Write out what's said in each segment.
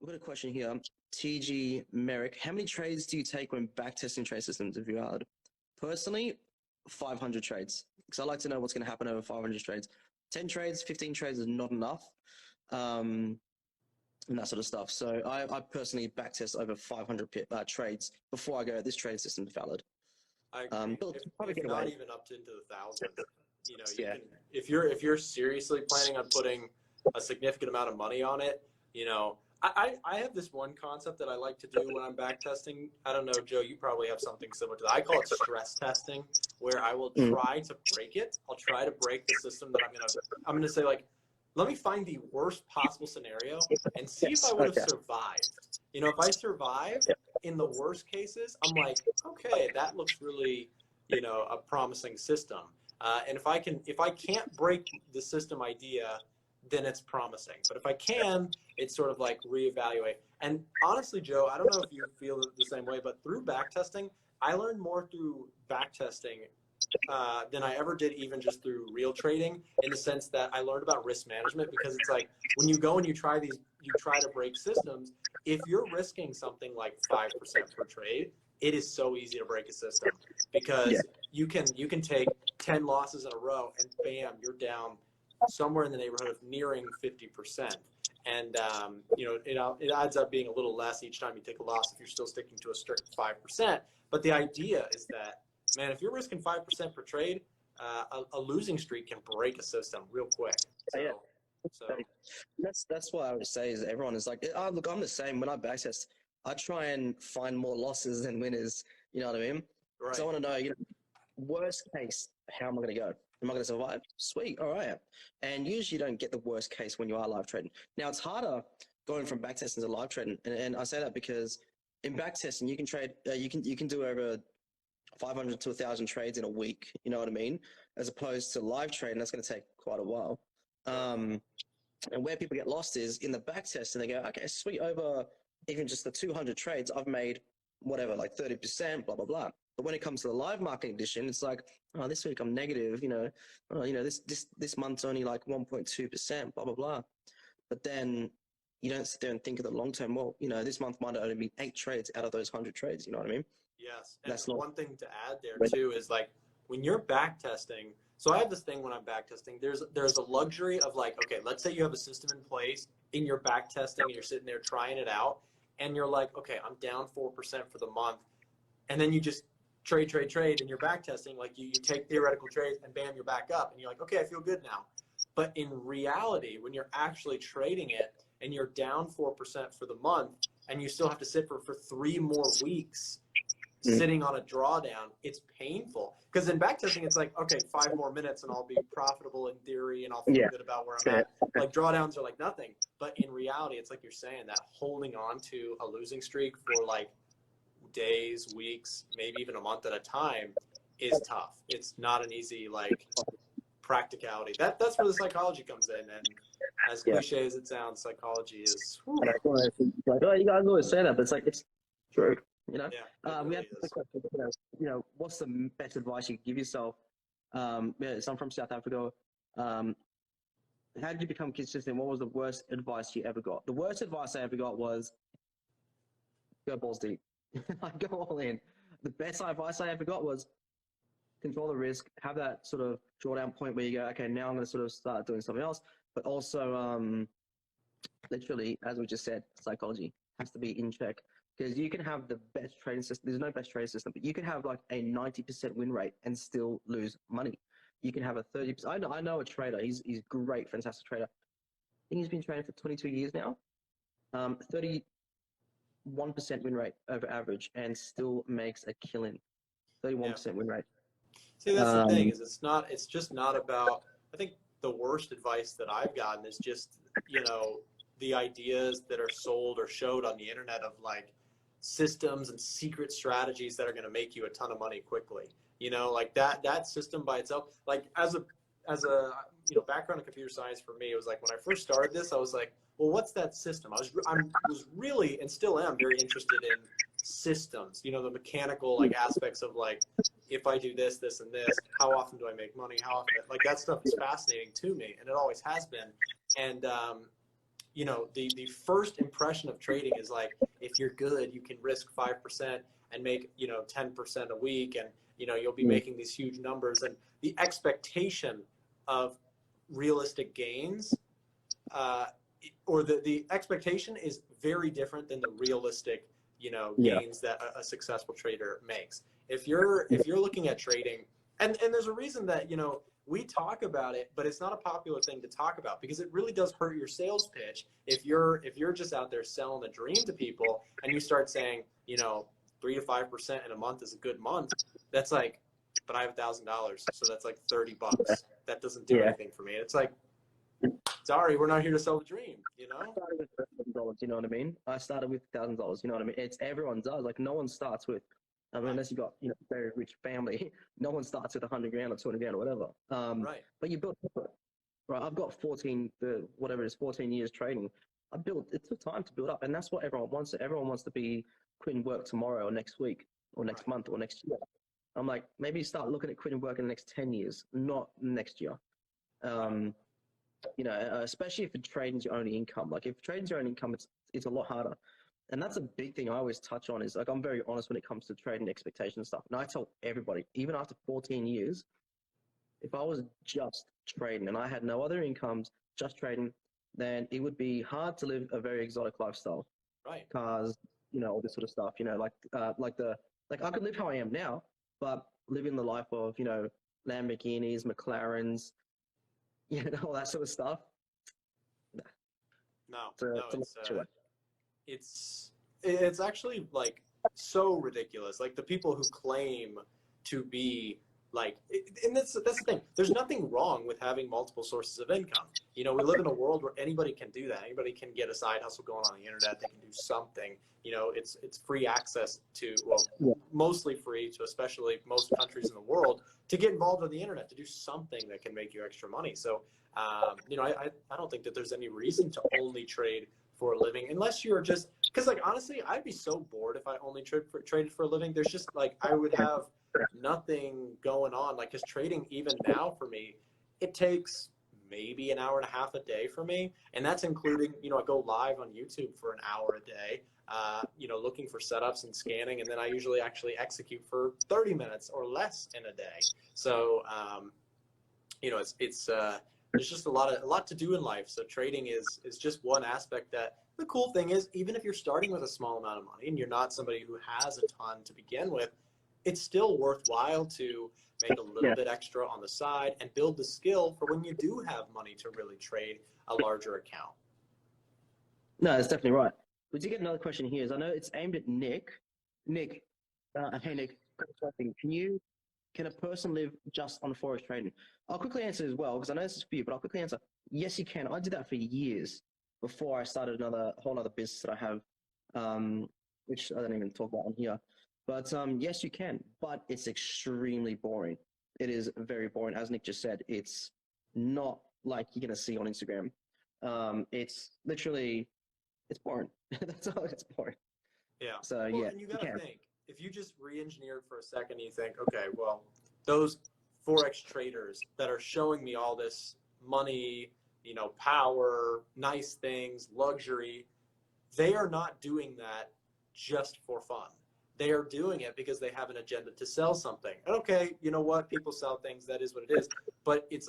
We've got a question here. TG Merrick, how many trades do you take when backtesting trade systems if you are? Personally, 500 trades. Because I like to know what's going to happen over 500 trades. 10 trades, 15 trades is not enough. And that sort of stuff. So I personally backtest over 500 trades before I go, this trade system is valid. I agree. Probably If get not away. even up to into the thousands, you know, you Yeah. can, if you're seriously planning on putting a significant amount of money on it, you know, I have this one concept that I like to do when I'm back testing. I don't know, Joe, you probably have something similar to that. I call it stress testing, where I will try to break it. I'll try to break the system that I'm gonna say, like, let me find the worst possible scenario and see if I would have survived. You know, if I survive in the worst cases, I'm like, okay, that looks really, you know, a promising system. And if I can't break the system idea, then it's promising. But if I can, it's sort of like reevaluate. And honestly, Joe, I don't know if you feel the same way, but through backtesting, I learned more through backtesting than I ever did even just through real trading, in the sense that I learned about risk management. Because it's like, when you go and you try to break systems, if you're risking something like 5% per trade, it is so easy to break a system, because you can take 10 losses in a row and bam, you're down somewhere in the neighborhood of nearing 50%. And you know, it adds up being a little less each time you take a loss if you're still sticking to a strict 5%. But the idea is that, man, if you're risking 5% per trade, a losing streak can break a system real quick. So That's what I would say is everyone is like, oh, look, I'm the same. When I backtest, I try and find more losses than winners. You know what I mean? right. So I want to know, you know, worst case, how am I going to go? Am I going to survive? Sweet, all right. And usually you don't get the worst case when you are live trading. Now, it's harder going from backtesting to live trading, and I say that because in backtesting you can trade, you can do over 500 to 1,000 trades in a week. You know what I mean? As opposed to live trading, that's going to take quite a while. And where people get lost is in the backtest, and they go, okay, sweet, over even just the 200 trades, I've made whatever, like 30%, blah, blah, blah. But when it comes to the live market edition, it's like, oh, this week I'm negative, you know, oh, you know, this month's only like 1.2%, blah, blah, blah. But then you don't sit there and think of the long term. Well, you know, this month might only be 8 trades out of those 100 trades. You know what I mean? Yes. And That's not one thing to add there too is, like, when you're back testing, so I have this thing when I'm back testing, there's a luxury of, like, okay, let's say you have a system in place in your back testing and you're sitting there trying it out, and you're like, okay, I'm down 4% for the month. And then you just trade, and you're back testing, like you take theoretical trades and bam, you're back up and you're like, okay, I feel good now. But in reality, when you're actually trading it and you're down 4% for the month and you still have to sit for 3 more weeks sitting on a drawdown, it's painful. Because in backtesting, it's like, okay, 5 more minutes and I'll be profitable in theory and I'll feel good about where I'm at. Like, drawdowns are like nothing. But in reality, it's like you're saying, that holding on to a losing streak for like days, weeks, maybe even a month at a time is tough. It's not an easy, like, practicality. That's where the psychology comes in. And as cliche as it sounds, psychology is, And I feel like, oh, you guys always say that, but it's like, it's true. You know, we have the question, you know, what's the best advice you could give yourself? Yeah, so I'm from South Africa. How did you become consistent? What was the worst advice you ever got? The worst advice I ever got was go balls deep. Like, go all in. The best advice I ever got was control the risk, have that sort of drawdown point where you go, okay, now I'm going to sort of start doing something else. But also, literally, as we just said, psychology has to be in check. Because you can have the best trading system. There's no best trading system, but you can have like a 90% win rate and still lose money. You can have a 30%. I know a trader. He's great, fantastic trader. I think he's been trading for 22 years now. 31% win rate over average and still makes a killing. 31% win rate. See, that's the thing, is it's just not about, I think the worst advice that I've gotten is just, you know, the ideas that are sold or showed on the internet of, like, systems and secret strategies that are going to make you a ton of money quickly. You know, like that system by itself, like, as a you know, background in computer science for me, it was like, when I first started this, I was like, well, what's that system? I was really, and still am, very interested in systems, you know, the mechanical, like, aspects of, like, if I do this, this, and this, how often do I make money? How often, like, that stuff is fascinating to me, and it always has been. And you know, the first impression of trading is like, if you're good, you can risk 5% and make, you know, 10% a week, and, you know, you'll be making these huge numbers. And the expectation of realistic gains, or the expectation is very different than the realistic, you know, gains that a successful trader makes. If you're looking at trading, and there's a reason that, you know, we talk about it, but it's not a popular thing to talk about, because it really does hurt your sales pitch if you're just out there selling a dream to people and you start saying, you know, 3 to 5% in a month is a good month. That's like, but I have $1,000, so that's like $30. That doesn't do anything for me. It's like, sorry, we're not here to sell the dream, you know? I started with $1,000, you know what I mean? I started with $1,000, you know what I mean? It's everyone does. Like, no one starts with, I mean, unless you got, you know, a very rich family, no one starts with 100 grand or 200 grand or whatever. Right. But you build up, right? I've got 14 years trading. It took time to build up, and that's what everyone wants. Everyone wants to be quitting work tomorrow or next week or next month or next year. I'm like, maybe start looking at quitting work in the next 10 years, not next year. You know, especially if trading's your only income. Like, if trading's your only income, it's a lot harder. And that's a big thing I always touch on, is like, I'm very honest when it comes to trading expectations and stuff. And I tell everybody, even after 14 years, if I was just trading and I had no other incomes, just trading, then it would be hard to live a very exotic lifestyle. Right. Cars, you know, all this sort of stuff, you know, like I could live how I am now, but living the life of, you know, Lamborghinis, McLarens, you know, all that sort of stuff. It's actually like so ridiculous. Like, the people who claim to be like, and that's the thing. There's nothing wrong with having multiple sources of income. You know, we live in a world where anybody can do that. Anybody can get a side hustle going on the internet. They can do something. You know, it's free access to, well, mostly free to, especially most countries in the world, to get involved on the internet, to do something that can make you extra money. So, you know, I don't think that there's any reason to only trade for a living, unless you're just, because, like, honestly, I'd be so bored if I only traded for a living. There's just, like, I would have nothing going on. Like, because trading, even now for me, it takes maybe an hour and a half a day for me, and that's including, you know, I go live on YouTube for an hour a day, you know, looking for setups and scanning, and then I usually actually execute for 30 minutes or less in a day. So, you know, it's there's just a lot to do in life. So trading is just one aspect. That the cool thing is, even if you're starting with a small amount of money and you're not somebody who has a ton to begin with, it's still worthwhile to make a little bit extra on the side and build the skill for when you do have money to really trade a larger account. No, that's definitely right. We did get another question here. I know it's aimed at Nick. Nick, hey Nick, can a person live just on forex trading? I'll quickly answer as well, because I know this is for you, but I'll quickly answer. Yes, you can. I did that for years before I started a whole other business that I have, which I don't even talk about on here. But yes, you can. But it's extremely boring. It is very boring. As Nick just said, it's not like you're going to see on Instagram. It's literally, it's boring. That's all. It's boring. Yeah. So well, yeah, and you gotta think, if you just re-engineered for a second, you think, okay, well, those forex traders that are showing me all this money, you know, power, nice things, luxury, they are not doing that just for fun. They are doing it because they have an agenda to sell something. And okay, you know what? People sell things. That is what it is. But it's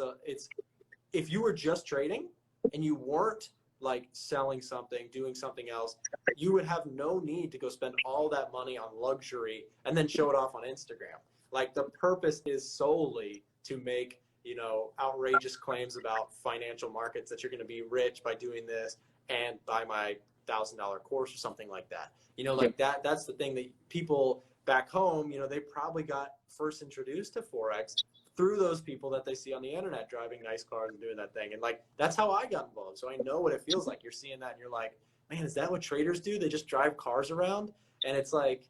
if you were just trading and you weren't like selling something, doing something else, you would have no need to go spend all that money on luxury and then show it off on Instagram. Like, the purpose is solely to make, you know, outrageous claims about financial markets, that you're going to be rich by doing this and buy my $1,000 course or something like that. You know, like that's the thing that people back home, you know, they probably got first introduced to Forex through those people that they see on the internet driving nice cars and doing that thing. And like, that's how I got involved. So I know what it feels like. You're seeing that and you're like, man, is that what traders do? They just drive cars around? And it's like,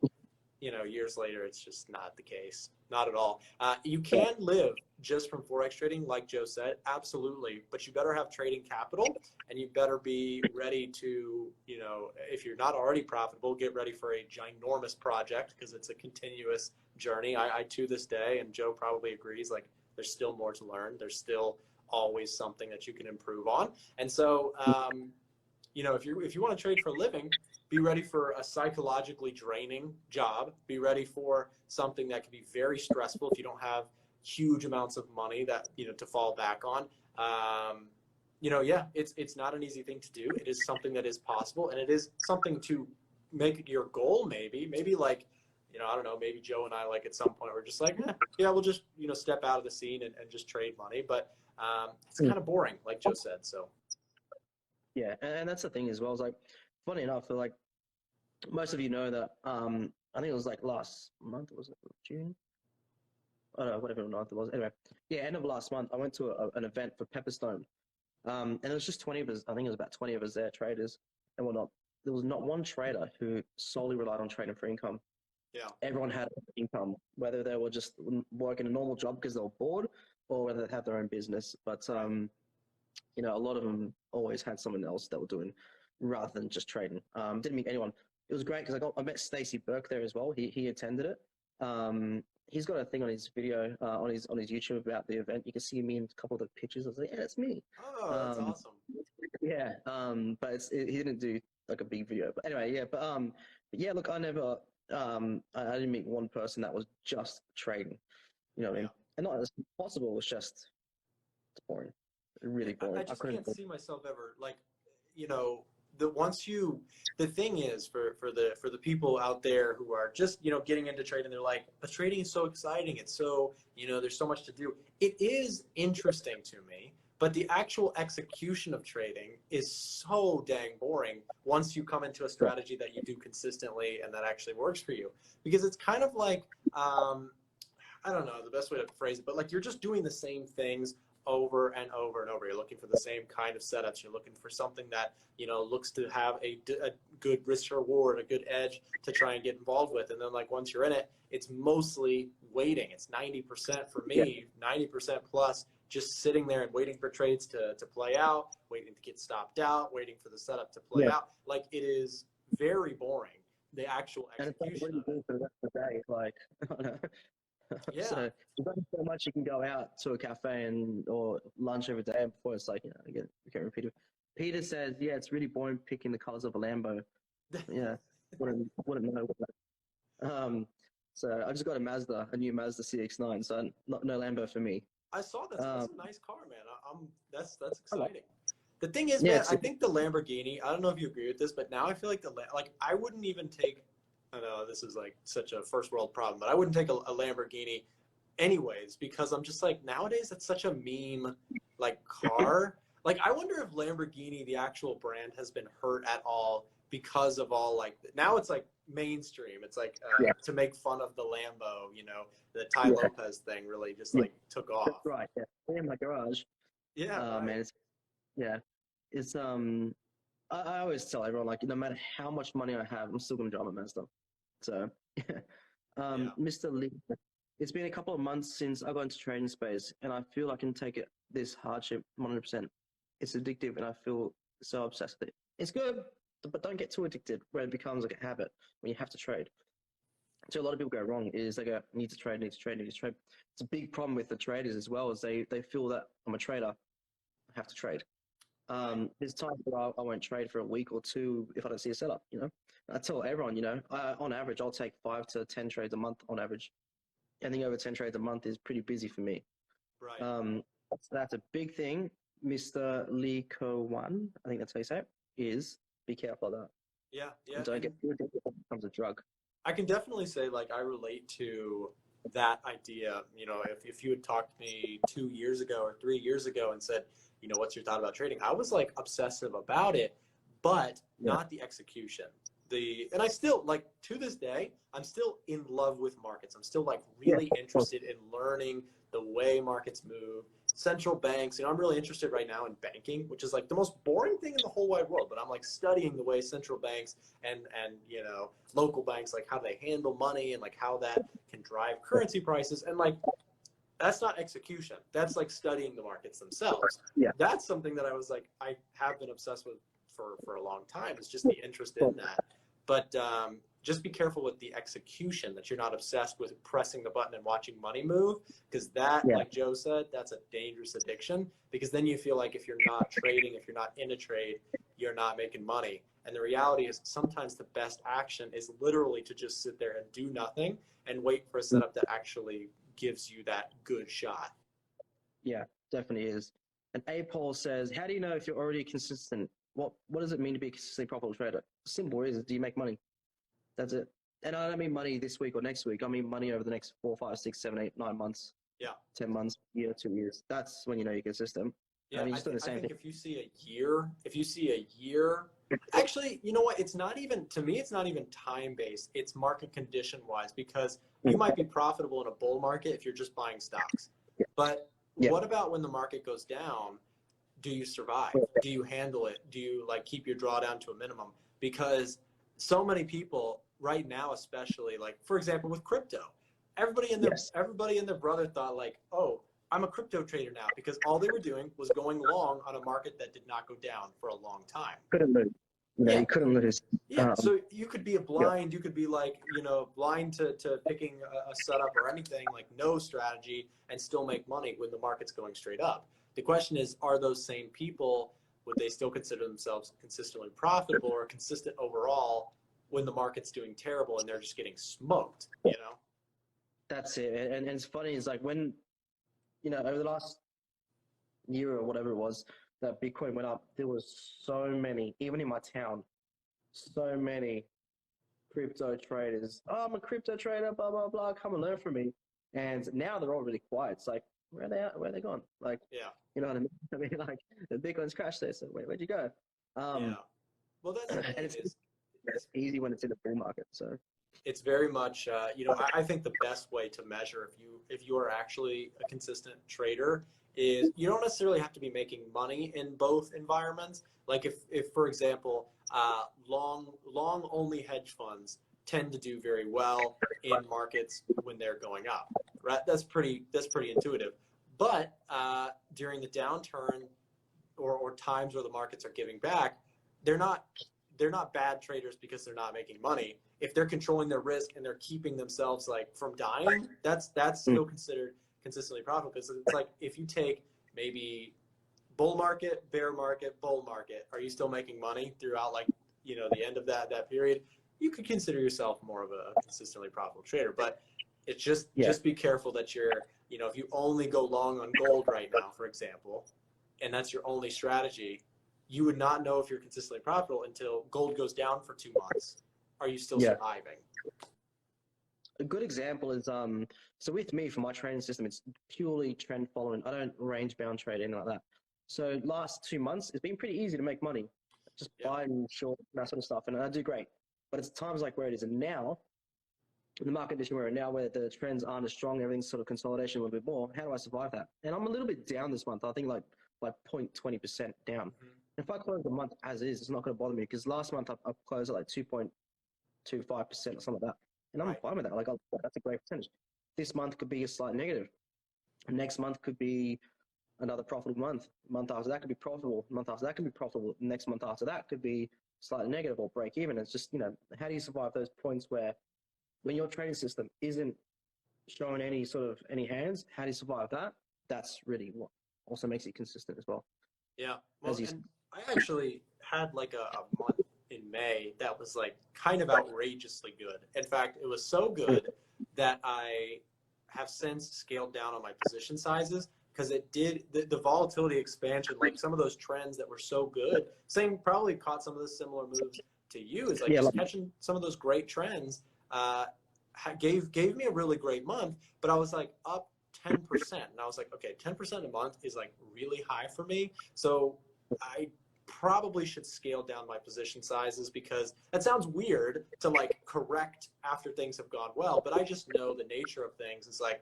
you know, years later, it's just not the case. Not at all. You can live just from Forex trading, like Joe said, absolutely. But you better have trading capital, and you better be ready to, you know, if you're not already profitable, get ready for a ginormous project, because it's a continuous journey. I to this day, and Joe probably agrees, like, there's still more to learn. There's still always something that you can improve on. And so, you know, if you want to trade for a living, be ready for a psychologically draining job. Be ready for something that can be very stressful if you don't have huge amounts of money that, you know, to fall back on. You know, yeah, it's not an easy thing to do. It is something that is possible, and it is something to make it your goal. Maybe like, you know, I don't know, maybe Joe and I, like at some point we're just like, yeah, we'll just, you know, step out of the scene and just trade money. But it's kind of boring, like Joe said. So Yeah, and that's the thing as well. It's like, funny enough, like most of you know that I think it was like last month, was it June? I don't know, whatever month it was. Anyway, yeah, end of last month, I went to an event for Pepperstone. And it was just 20 of us, I think it was about 20 of us there, traders and whatnot. There was not one trader who solely relied on trading for income. yeah, Everyone had income, whether they were just working a normal job because they were bored or whether they had their own business. But, you know, a lot of them always had someone else that were doing rather than just trading. Didn't meet anyone. It was great because I met Stacey Burke there as well. He attended it. He's got a thing on his video on his YouTube about the event. You can see me in a couple of the pictures. I was like, yeah, it's me. oh, that's awesome. Yeah, but he didn't do like a big video. But anyway, yeah, but yeah, look, I never, I didn't meet one person that was just trading. You know what I mean? And not as possible. It's just it's boring, really boring. I just can't see myself ever, like, you know, the thing is for the people out there who are just, you know, getting into trading, they're like, but trading is so exciting. It's so, you know, there's so much to do. It is interesting to me, but the actual execution of trading is so dang boring once you come into a strategy that you do consistently and that actually works for you. Because it's kind of like, I don't know the best way to phrase it, but like you're just doing the same things over and over and over. You're looking for the same kind of setups. You're looking for something that, you know, looks to have a good risk reward, a good edge to try and get involved with. And then like once you're in it, it's mostly waiting. It's 90% for me, 90% plus just sitting there and waiting for trades to play out, waiting to get stopped out, waiting for the setup to play out. Like it is very boring, the actual execution. And it's like, what do you do for the rest of the day? Like, I don't know. Yeah. So there's only so much you can go out to a cafe and or lunch every day before it's like, you know, again, we can't repeat it. Peter says, yeah, it's really boring picking the colors of a Lambo. Yeah, wouldn't know. So I just got a new Mazda CX-9, so no Lambo for me. I saw that. That's a nice car, man. That's exciting. The thing is, man, I think the Lamborghini, I don't know if you agree with this, but now I feel like I wouldn't even take, I know this is like such a first world problem, but I wouldn't take a Lamborghini anyways, because I'm just like, nowadays it's such a meme like car. Like I wonder if Lamborghini, the actual brand, has been hurt at all because of all like, now it's like mainstream. It's like to make fun of the Lambo, you know, the Ty Lopez thing really just like took off. That's right. Yeah. In my garage. Yeah. Man. It's I always tell everyone, like, no matter how much money I have, I'm still gonna drive a Mazda. So, Mr. Lee, it's been a couple of months since I got into trading space, and I feel I can take this hardship 100%. It's addictive, and I feel so obsessed with it. It's good, but don't get too addicted where it becomes like a habit when you have to trade. So a lot of people go wrong is they go, need to trade. It's a big problem with the traders as well, is they feel that I'm a trader, I have to trade. There's times where I won't trade for a week or two if I don't see a setup, you know. I tell everyone, you know, on average, I'll take 5 to 10 trades a month on average. Anything over 10 trades a month is pretty busy for me. Right. So that's a big thing. Mr. Lee Ko-wan, I think that's how you say it, is be careful of that. Yeah. And don't get too addicted when it becomes a drug. I can definitely say, like, I relate to that idea. You know, if you had talked to me 2 years ago or 3 years ago and said, you know, what's your thought about trading? I was like obsessive about it, but not the execution. And I still, like, to this day, I'm still in love with markets. I'm still like really interested in learning the way markets move. Central banks, you know, I'm really interested right now in banking, which is like the most boring thing in the whole wide world, but I'm like studying the way central banks and you know, local banks, like how they handle money and like how that can drive currency prices. And like, that's not execution. That's like studying the markets themselves. That's something that I was like, I have been obsessed with for a long time. It's just the interest in that. But just be careful with the execution, that you're not obsessed with pressing the button and watching money move, because that, like Joe said, that's a dangerous addiction, because then you feel like if you're not trading, if you're not in a trade, you're not making money. And the reality is sometimes the best action is literally to just sit there and do nothing and wait for a setup that actually gives you that good shot. Yeah, definitely is. And A Paul says, how do you know if you're already consistent? What does it mean to be a consistently profitable trader? Simple is, do you make money? That's it. And I don't mean money this week or next week. I mean money over the next 4, 5, 6, 7, 8, 9 months. 10 months, year, 2 years. That's when you know you're consistent. Yeah, I mean, I just doing the same think thing. if you see a year, actually, you know what? It's not even, to me, it's not even time-based. It's market condition-wise, because you might be profitable in a bull market if you're just buying stocks. But what about when the market goes down? Do you survive? Do you handle it? Do you like keep your drawdown to a minimum? Because so many people right now, especially like, for example, with crypto, everybody and their brother thought like, oh, I'm a crypto trader now, because all they were doing was going long on a market that did not go down for a long time. Couldn't lose. You couldn't lose. So you could be you could be like, blind to picking a setup or anything, like no strategy, and still make money when the market's going straight up. The question is, are those same people, would they still consider themselves consistently profitable or consistent overall when the market's doing terrible and they're just getting smoked, That's it. And it's funny, it's like when, over the last year or whatever it was, that Bitcoin went up, there was so many, even in my town, so many crypto traders. Oh, I'm a crypto trader, blah, blah, blah, come and learn from me. And now they're all really quiet. It's like, where are they gone? Like, you know what I mean? I mean, like, the Bitcoin's crashed there, so where'd you go? Well, that's the thing, and it's easy when it's in the bull market, so. It's very much, I think the best way to measure if you are actually a consistent trader is you don't necessarily have to be making money in both environments. Like if for example, long only hedge funds tend to do very well in markets when they're going up, right? That's pretty intuitive. But during the downturn or times where the markets are giving back, they're not bad traders because they're not making money. If they're controlling their risk and they're keeping themselves like from dying, that's still considered consistently profitable. Because it's like if you take maybe bull market, bear market, bull market, are you still making money throughout like the end of that period? You could consider yourself more of a consistently profitable trader. But it's just be careful that you're if you only go long on gold right now, for example, and that's your only strategy, you would not know if you're consistently profitable until gold goes down for 2 months. Are you still surviving? A good example is so with me, for my trading system, it's purely trend following. I don't range bound trade, anything like that. So last 2 months, it's been pretty easy to make money. Just buy and short, that sort of stuff, and I do great. But it's times like where it is now, in the market condition we're in now, where the trends aren't as strong, everything's sort of consolidation a little bit more. How do I survive that? And I'm a little bit down this month. I think like 0.20% down. If I close the month as is, it's not going to bother me, because last month I closed at like 2.25% or something like that. And I'm fine with that. Like, that's a great percentage. This month could be a slight negative. Next month could be another profitable month. Month after that could be profitable. Month after that could be profitable. Next month after that could be slightly negative or break even. It's just, how do you survive those points where when your trading system isn't showing any hands, how do you survive that? That's really what also makes it consistent as well. Yeah. Well, and I actually had like a month in May that was like kind of outrageously good. In fact, it was so good that I have since scaled down on my position sizes, because it did the volatility expansion, like some of those trends that were so good. Same, probably caught some of the similar moves to you. Is like just catching some of those great trends. Gave me a really great month, but I was like up 10%, and I was like, okay, 10% a month is like really high for me. So I probably should scale down my position sizes, because that sounds weird to like correct after things have gone well, but I just know the nature of things is like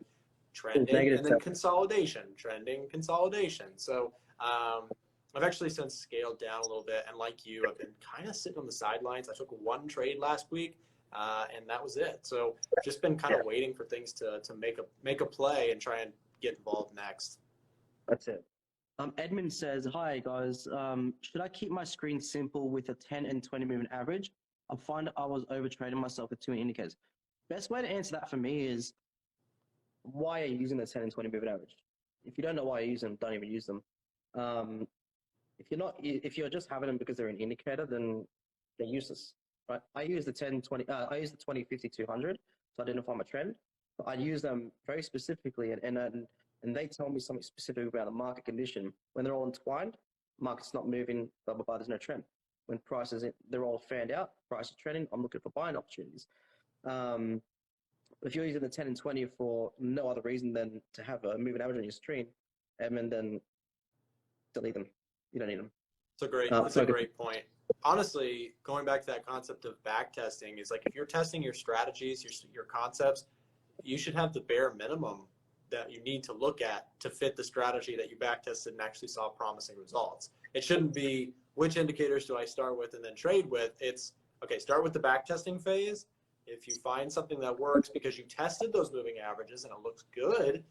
trending and then consolidation, trending, consolidation. So I've actually since scaled down a little bit, and like you, I've been kind of sitting on the sidelines. I took one trade last week, and that was it. So just been kind of waiting for things to make a play and try and get involved next. That's it. Edmund says, hi guys, should I keep my screen simple with a 10 and 20 movement average? I find I was overtrading myself with too many indicators. Best way to answer that for me is, why are you using the 10 and 20 moving average? If you don't know why you use them, don't even use them. If you're just having them because they're an indicator, then they're useless, right? I use the 10, 20, I use the 20, 50, 200 to identify my trend. But I use them very specifically, and they tell me something specific about the market condition. When they're all entwined, market's not moving, blah, blah, blah, there's no trend. When prices, they're all fanned out, price is trending, I'm looking for buying opportunities. If you're using the 10 and 20 for no other reason than to have a moving average on your screen, and then delete them. You don't need them. It's a great point. Honestly, going back to that concept of back testing, is like if you're testing your strategies, your concepts, you should have the bare minimum that you need to look at to fit the strategy that you back tested and actually saw promising results. It shouldn't be, which indicators do I start with and then trade with? It's, okay, start with the back testing phase. If you find something that works because you tested those moving averages and it looks good,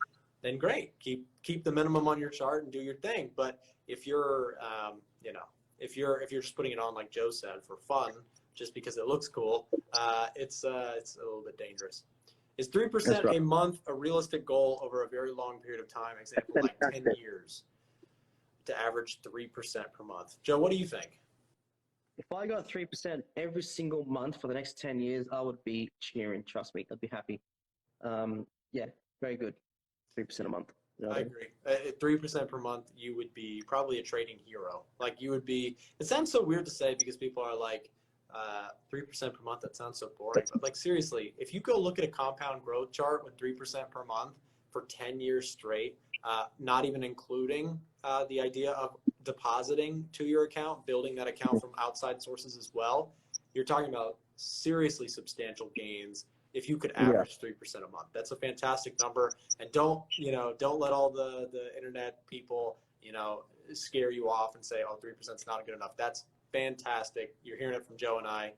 then great. Keep the minimum on your chart and do your thing. But if you're, if you're just putting it on, like Joe said, for fun, just because it looks cool, it's a little bit dangerous. Is 3% a month a realistic goal over a very long period of time? Example, like 10 years to average 3% per month. Joe, what do you think? If I got 3% every single month for the next 10 years, I would be cheering. Trust me, I'd be happy. Yeah, very good. 3% a month. You know I agree. 3% per month, you would be probably a trading hero. Like you would be, it sounds so weird to say because people are like, 3% per month, that sounds so boring. But like seriously, if you go look at a compound growth chart with 3% per month for 10 years straight, not even including the idea of depositing to your account, building that account from outside sources as well, you're talking about seriously substantial gains if you could average 3% a month. That's a fantastic number. And don't let all the internet people, scare you off and say, oh, 3% is not good enough. That's fantastic. You're hearing it from Joe and I.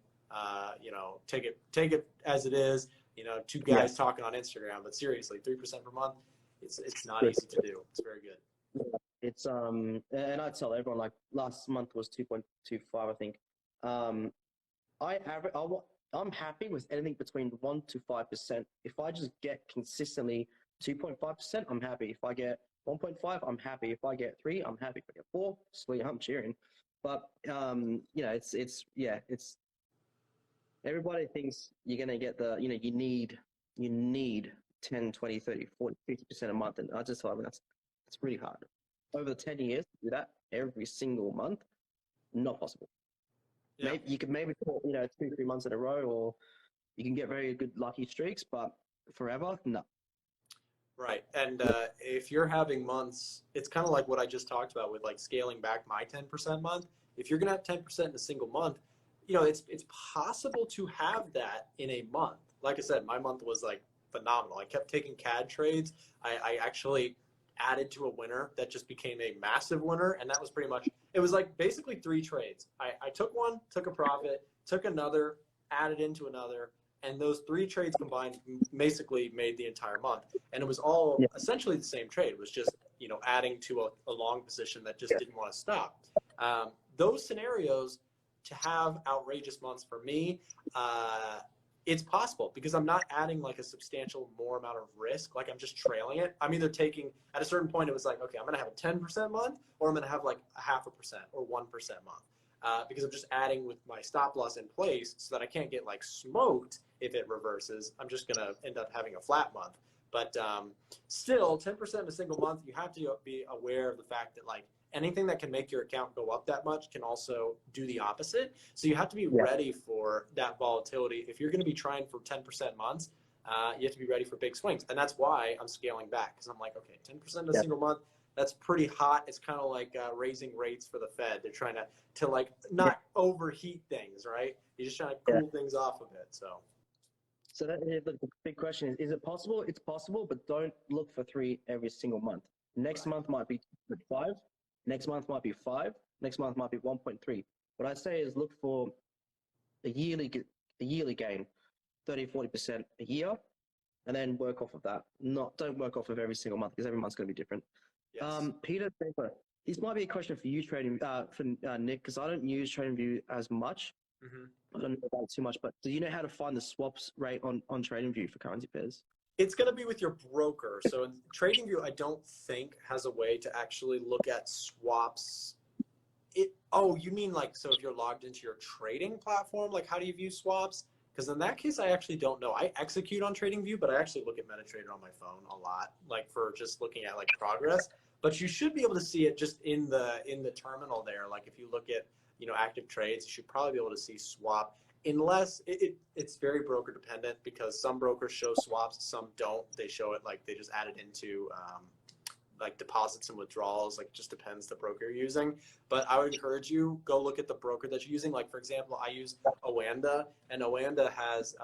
Take it as it is. Two guys talking on Instagram, but seriously, 3% per month, it's not easy to do. It's very good. It's and I tell everyone, like last month was 2.25, I think. I'm happy with anything between 1 to 5%. If I just get consistently 2.5%, I'm happy. If I get 1.5, I'm happy. If I get 3, I'm happy. If I get 4, sweet, I'm cheering. But it's everybody thinks you're gonna get you need 10, 20, 30, 40, 50% a month, and I just tell them it's really hard. Over the 10 years, to do that every single month, not possible. Yeah. You could maybe 2-3 months in a row, or you can get very good lucky streaks, but forever, no. Right. And if you're having months, it's kind of like what I just talked about with like scaling back my 10% month. If you're going to have 10% in a single month, it's possible to have that in a month. Like I said, my month was like phenomenal. I kept taking CAD trades. I actually added to a winner that just became a massive winner. And that was pretty much, it was like basically 3 trades. I took one, took a profit, took another, added into another, and those 3 trades combined basically made the entire month. And it was all essentially the same trade. It was just, adding to a long position that just didn't want to stop. Those scenarios, to have outrageous months for me, it's possible because I'm not adding like a substantial more amount of risk. Like I'm just trailing it. I'm either taking, at a certain point, it was like, okay, I'm going to have a 10% month, or I'm going to have like a 0.5% or 1% month. Because I'm just adding with my stop loss in place so that I can't get like smoked if it reverses. I'm just going to end up having a flat month. But still, 10% in a single month, you have to be aware of the fact that like anything that can make your account go up that much can also do the opposite. So you have to be ready for that volatility. If you're going to be trying for 10% months, you have to be ready for big swings. And that's why I'm scaling back, because I'm like, okay, 10% in a single month, that's pretty hot. It's kind of like raising rates for the Fed. They're trying to like not overheat things, right? You're just trying to cool things off a bit. So the big question is it possible? It's possible, but don't look for 3 every single month. Next month might be 5. Next month might be 5. Next month might be 1.3. What I say is look for a yearly gain, 30, 40% a year, and then work off of that. Don't work off of every single month, because every month's going to be different. Yes. Peter, this might be a question for you, for Nick, because I don't use TradingView as much. Hmm. I don't know about it too much, but do you know how to find the swaps rate on TradingView for currency pairs? It's going to be with your broker. So in TradingView, I don't think has a way to actually look at swaps. Oh, you mean like, so if you're logged into your trading platform, like how do you view swaps? Because in that case, I actually don't know. I execute on TradingView, but I actually look at MetaTrader on my phone a lot, like for just looking at like progress. But you should be able to see it just in the terminal there. Like if you look at active trades, you should probably be able to see swap. Unless it's very broker dependent, because some brokers show swaps, some don't. They show it like they just add it into like deposits and withdrawals. Like, just depends the broker you're using. But I would encourage you, go look at the broker that you're using. Like, for example, I use Oanda, and Oanda has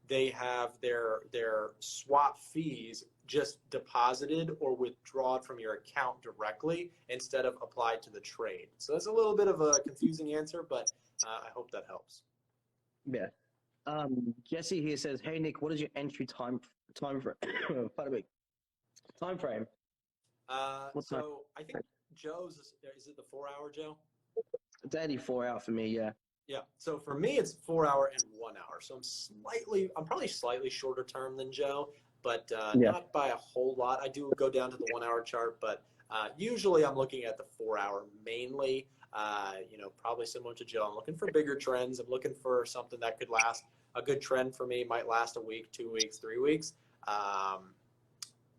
they have their swap fees just deposited or withdrawn from your account directly instead of applied to the trade. So that's a little bit of a confusing answer, but I hope that helps. Yeah. Jesse here says, "Hey Nick, what is your entry time frame? Pardon me. Time frame? What time? So I think Joe's is it the 4 hour, Joe? Daily 4 hour for me. Yeah. Yeah. So for me, it's 4 hour and 1 hour. So I'm probably slightly shorter term than Joe, but Yeah. not by a whole lot. I do go down to the 1 hour chart, but usually I'm looking at the 4 hour mainly. Probably similar to Joe. I'm looking for bigger trends. I'm looking for something that could last. A good trend for me might last a week, 2 weeks, 3 weeks.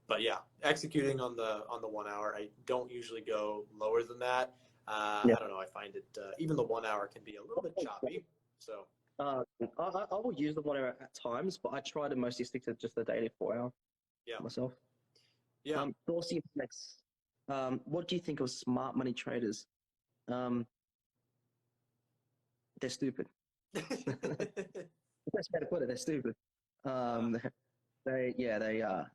But yeah, executing on the 1 hour, I don't usually go lower than that. Yeah. I don't know. I find it even the 1 hour can be a little bit choppy. So I will use the 1 hour at times, but I try to mostly stick to just the daily 4 hour yeah, myself. yeah. Dorsey next. What do you think of smart money traders? They're stupid. The best way to put it, they're stupid. They are.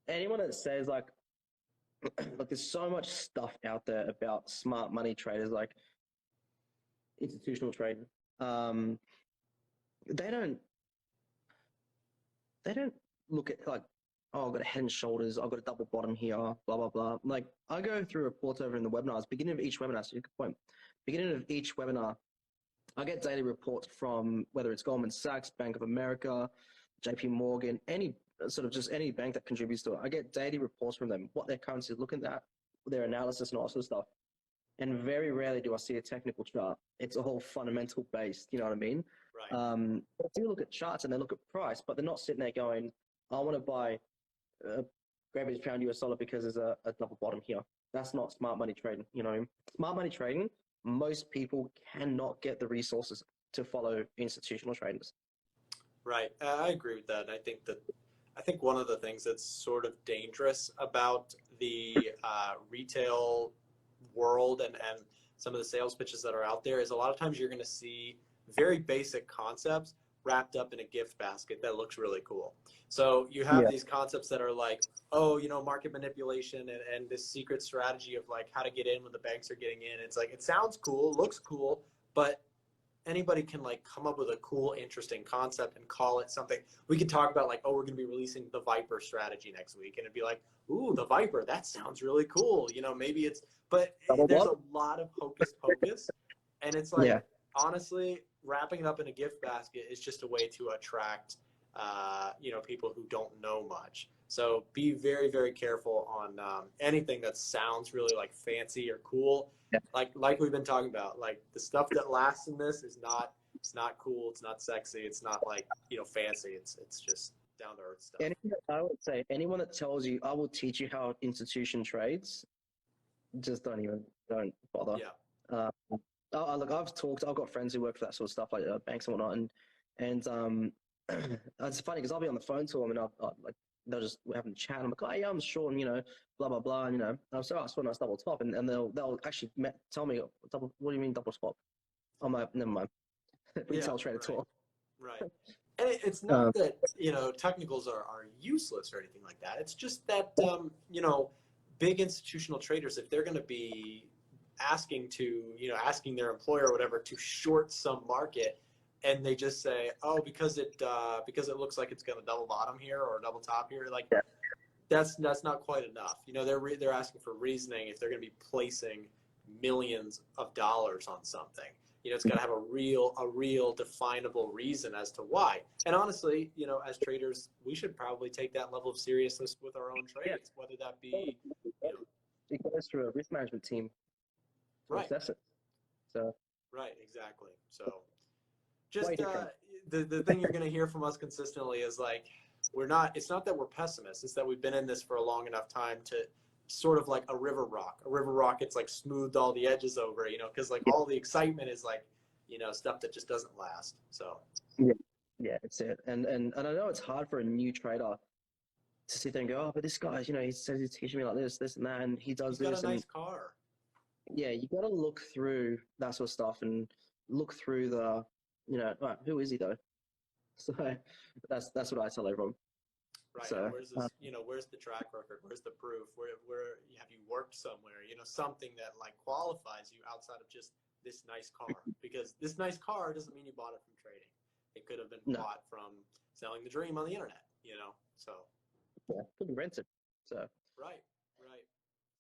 Anyone that says like there's so much stuff out there about smart money traders, like institutional trading. They don't look at like, oh, I've got a head and shoulders, I've got a double bottom here, blah blah blah. Like, I go through reports over in the webinars, beginning of each webinar. So you could point, beginning of each webinar, I get daily reports from whether it's Goldman Sachs, Bank of America, JP Morgan, any sort of just any bank that contributes to it. I get daily reports from them, what their currency is looking at, their analysis and all sorts of stuff. And very rarely do I see a technical chart. It's a whole fundamental based, you know what I mean? Right. They do look at charts and they look at price, but they're not sitting there going, I want to buy a Great British Pound US dollar because there's a double bottom here. That's not smart money trading, you know? Smart money trading, most people cannot get the resources to follow institutional traders. Right. I agree with that. I think one of the things that's sort of dangerous about the retail world and some of the sales pitches that are out there is a lot of times you're going to see very basic concepts wrapped up in a gift basket that looks really cool. So you have these concepts that are like, oh, market manipulation and this secret strategy of like how to get in when the banks are getting in. It's like, it sounds cool, looks cool, but anybody can like come up with a cool, interesting concept and call it something. We could talk about like, oh, we're going to be releasing the Viper strategy next week. And it'd be like, ooh, the Viper, that sounds really cool. Maybe it's, but there's a lot of hocus pocus. And it's like, honestly, wrapping it up in a gift basket is just a way to attract, people who don't know much. So be very, very careful on anything that sounds really like fancy or cool. Yeah. Like we've been talking about, like the stuff that lasts in this is not, it's not cool, it's not sexy, it's not like, fancy. It's just down to earth stuff. I would say anyone that tells you I will teach you how institution trades, just don't bother. Yeah. Look, I've got friends who work for that sort of stuff, like banks and whatnot, and it's funny because I'll be on the phone to them and they'll just we're having a chat. I'm like, oh yeah, I'm sure, and blah blah blah, and I'm so I saw a nice double top, and they'll actually tell me double. What do you mean double swap? I'm like, never mind. Retail trade at all. Right. And it's not that technicals are useless or anything like that. It's just that big institutional traders, if they're going to be asking their employer or whatever to short some market, and they just say, oh, because it looks like it's going to double bottom here or double top here, like that's not quite enough. They're asking for reasoning if they're going to be placing millions of dollars on something. You know, it's got to have a real definable reason as to why. And honestly, you know, as traders, we should probably take that level of seriousness with our own trades, whether that be, you know, it goes through a risk management team to right, assess it. So right, exactly. So just the thing you're going to hear from us consistently is like, it's not that we're pessimists, it's that we've been in this for a long enough time to sort of like a river rock. A river rock, it's like smoothed all the edges over, you know, because like all the excitement is like, you know, stuff that just doesn't last. So yeah, it's it. And I know it's hard for a new trader to sit there and go, oh, but this guy's, you know, he says he's teaching me like this and that, and he does he's got this. a nice And car. yeah, you got to look through that sort of stuff and look through the, you know, who is he though? So that's what I tell everyone. Right. So And where's this, you know, where's the track record? Where's the proof? Where have you worked somewhere? You know, something that like qualifies you outside of just this nice car. Because this nice car doesn't mean you bought it from trading. It could have been bought from selling the dream on the internet, you know. So yeah, could be rented. So right.